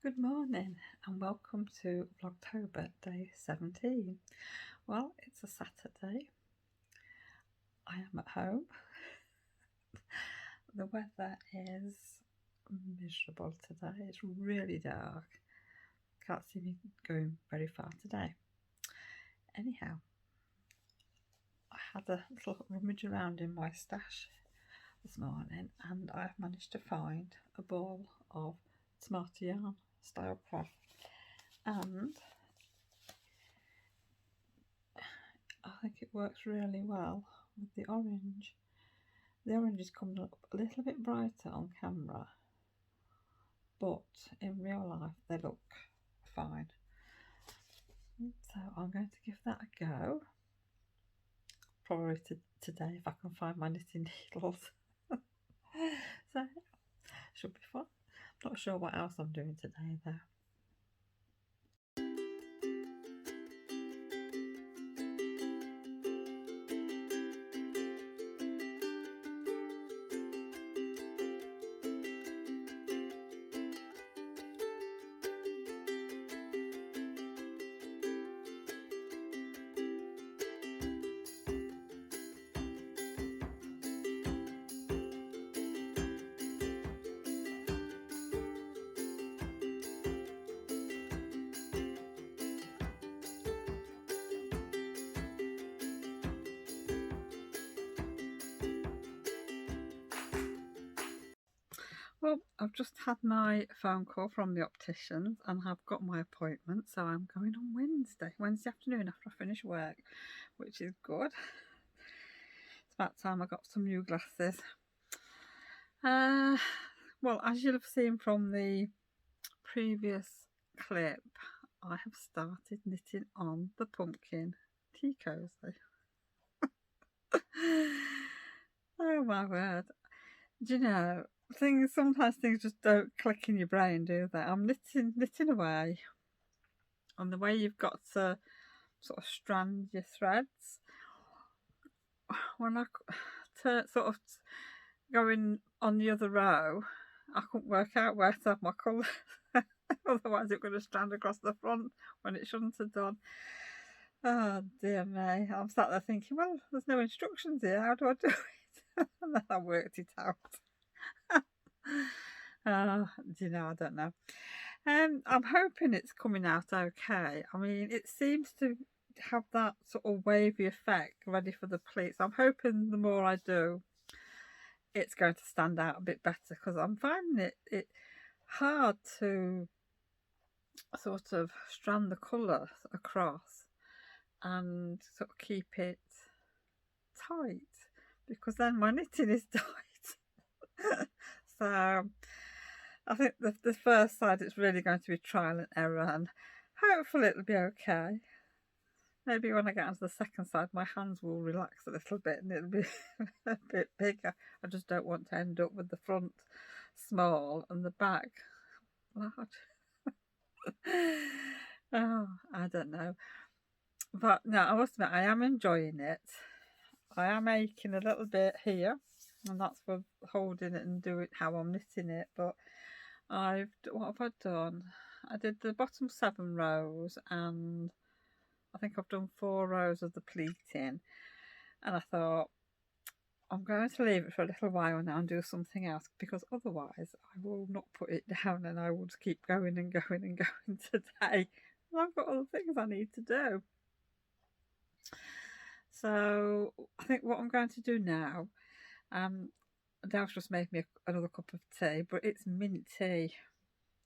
Good morning and welcome to Vlogtober day 17. Well, it's a Saturday. I am at home. The weather is miserable today. It's really dark. Can't see me going very far today. Anyhow, I had a little rummage around in my stash this morning and I've managed to find a ball of Smarter Yarn style craft, and I think it works really well with the orange. The orange is coming up a little bit brighter on camera, but in real life they look fine. So I'm going to give that a go. Probably today if I can find my knitting needles. So should be fun. Not sure what else I'm doing today though. Well, I've just had my phone call from the opticians and I've got my appointment, so I'm going on Wednesday afternoon after I finish work, which is good. It's about time I got some new glasses. Well, as you'll have seen from the previous clip, I have started knitting on the pumpkin tea cozy. Oh my word. Do you know, sometimes things just don't click in your brain, do they? I'm knitting away, and the way you've got to sort of strand your threads, when I sort of going on the other row, I couldn't work out where to have my colour. Otherwise it would have strand across the front when it shouldn't have done. Oh dear me, I'm sat there thinking, well, there's no instructions here, how do I do it? And then I worked it out. Do you know, I don't know. I'm hoping it's coming out okay. I mean, it seems to have that sort of wavy effect ready for the pleats. I'm hoping the more I do, it's going to stand out a bit better, because I'm finding it hard to sort of strand the colour across and sort of keep it tight, because then my knitting is tight. So I think the first side it's really going to be trial and error, and hopefully it'll be okay. Maybe when I get onto the second side my hands will relax a little bit and it'll be a bit bigger. I just don't want to end up with the front small and the back large. Oh, I don't know. But no, I must admit I am enjoying it. I am aching a little bit here, and that's for holding it and doing how I'm knitting it. But what have I done? I did the bottom 7 rows, and I think I've done 4 rows of the pleating, and I thought I'm going to leave it for a little while now and do something else, because otherwise I will not put it down and I will just keep going and going and going today. And I've got other things I need to do. So I think what I'm going to do now, Dav's just made me another cup of tea, but it's mint tea,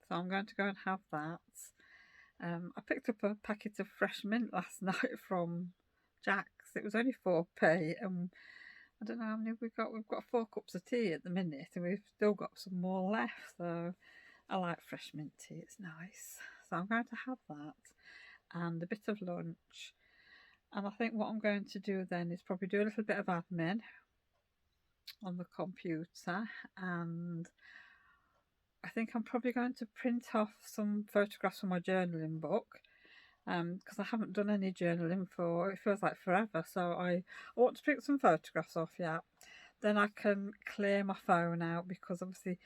so I'm going to go and have that. I picked up a packet of fresh mint last night from Jack's. It was only 4p, and I don't know how many we've got. We've got 4 cups of tea at the minute, and we've still got some more left. So I like fresh mint tea, it's nice. So I'm going to have that and a bit of lunch. And I think what I'm going to do then is probably do a little bit of admin on the computer, and I think I'm probably going to print off some photographs from my journaling book, because I haven't done any journaling for, it feels like forever. So I want to pick some photographs off, yeah. Then I can clear my phone out, because obviously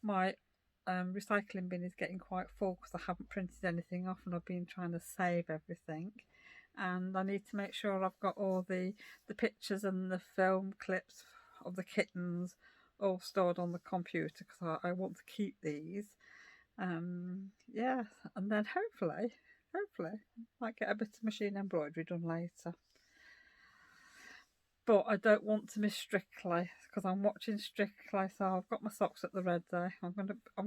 my recycling bin is getting quite full because I haven't printed anything off and I've been trying to save everything. And I need to make sure I've got all the pictures and the film clips of the kittens all stored on the computer because I want to keep these. Yeah, and then hopefully might get a bit of machine embroidery done later. But I don't want to miss Strictly because I'm watching Strictly, so I've got my socks at the red there. I'm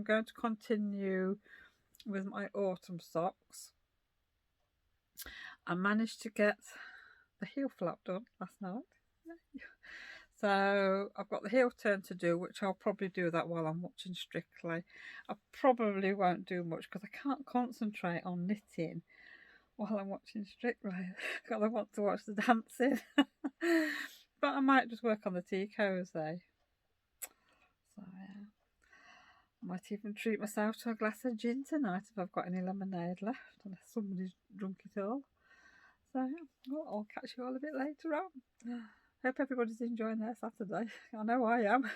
going to continue with my autumn socks. I managed to get the heel flap done last night. So I've got the heel turn to do, which I'll probably do that while I'm watching Strictly. I probably won't do much because I can't concentrate on knitting while I'm watching Strictly because I want to watch the dancing. But I might just work on the tea cozy. So yeah, I might even treat myself to a glass of gin tonight if I've got any lemonade left, unless somebody's drunk it all. So yeah, well, I'll catch you all a bit later on. Hope everybody's enjoying their Saturday. I know I am.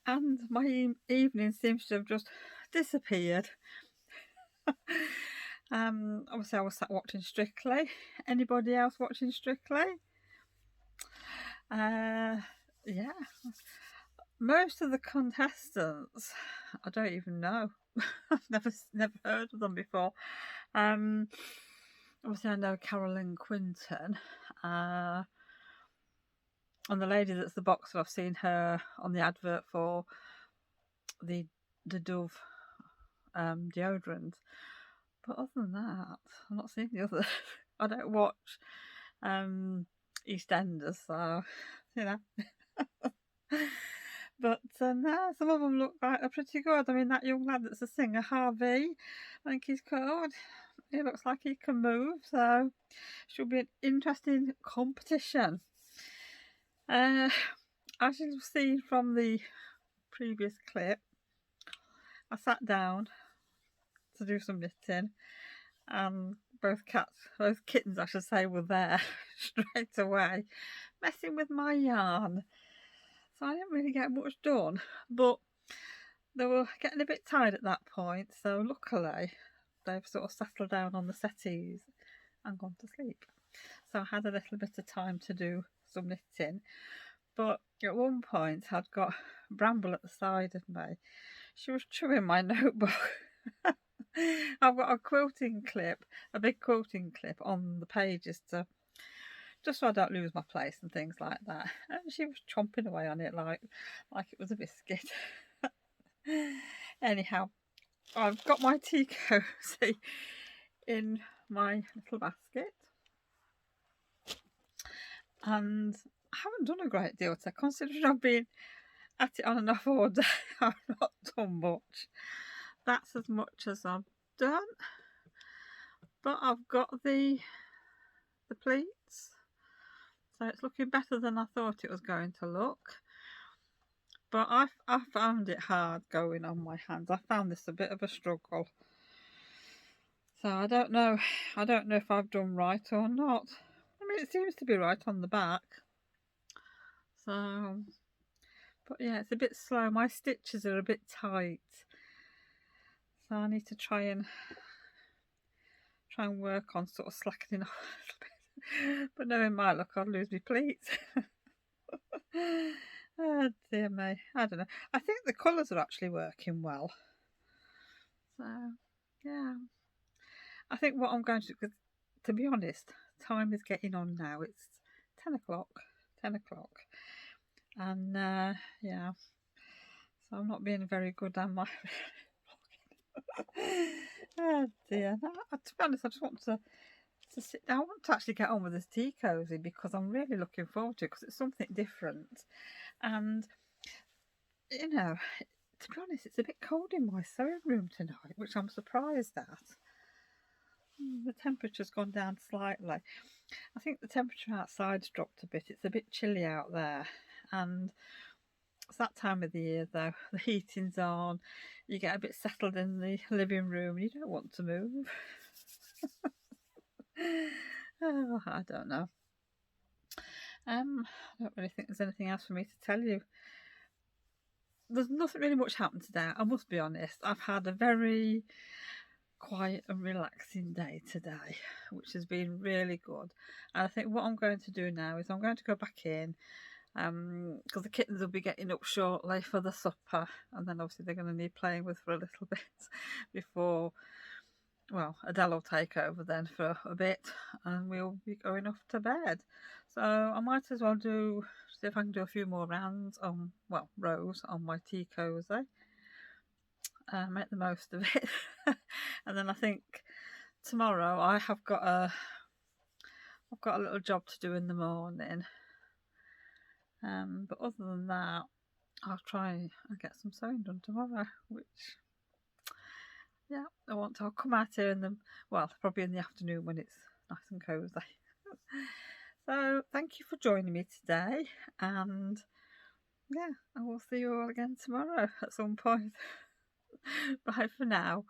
And my evening seems to have just disappeared. Obviously I was sat watching Strictly. Anybody else watching Strictly? Yeah. Most of the contestants, I don't even know. I've never heard of them before. Obviously I know Carolyn Quinton. And the lady that's the boxer, I've seen her on the advert for the Dove deodorant. But other than that, I'm not seeing the others. I don't watch EastEnders, so you know. But no, some of them look like they're pretty good. I mean, that young lad that's a singer, Harvey, I think he's called. He looks like he can move, so should be an interesting competition. As you've seen from the previous clip, I sat down to do some knitting, and both kittens I should say, were there straight away, messing with my yarn. So I didn't really get much done, but they were getting a bit tired at that point, so luckily they've sort of settled down on the settees and gone to sleep. So I had a little bit of time to do some knitting. But at one point I'd got Bramble at the side of me. She was chewing my notebook. I've got a quilting clip, a big quilting clip on the pages to just so I don't lose my place and things like that. And she was chomping away on it like it was a biscuit. Anyhow, I've got my tea cozy in my little basket. And I haven't done a great deal today, considering I've been at it on and off all day. I've not done much. That's as much as I've done. But I've got the pleats, so it's looking better than I thought it was going to look. But I found it hard going on my hands. I found this a bit of a struggle. So I don't know if I've done right or not. I mean, it seems to be right on the back. So, but yeah, it's a bit slow. My stitches are a bit tight. So I need to try and work on sort of slackening off a little bit. But knowing my luck, I'll lose my pleats. Oh dear me. I don't know. I think the colours are actually working well. So, yeah. I think what I'm going to do, because to be honest, time is getting on now. It's 10 o'clock. And yeah, so I'm not being very good, am I? Oh dear. No, to be honest, I just want to sit down. I want to actually get on with this tea cosy because I'm really looking forward to it because it's something different. And, you know, to be honest, it's a bit cold in my sewing room tonight, which I'm surprised at. The temperature's gone down slightly. I think the temperature outside's dropped a bit. It's a bit chilly out there. And it's that time of the year, though. The heating's on. You get a bit settled in the living room and you don't want to move. Oh, I don't know. I don't really think there's anything else for me to tell you. There's nothing really much happened today, I must be honest. I've had a very quiet and relaxing day today, which has been really good. And I think what I'm going to do now is I'm going to go back in because the kittens will be getting up shortly for the supper, and then obviously they're going to need playing with for a little bit before, well, Adele will take over then for a bit and we'll be going off to bed. So I might as well see if I can do a few more rounds on, well, rows on my tea cosy. Make the most of it. And then I think tomorrow I've got a little job to do in the morning. But other than that, I'll try and get some sewing done tomorrow, which, yeah, I'll come out here probably in the afternoon when it's nice and cosy. So thank you for joining me today, and yeah, I will see you all again tomorrow at some point. Bye for now.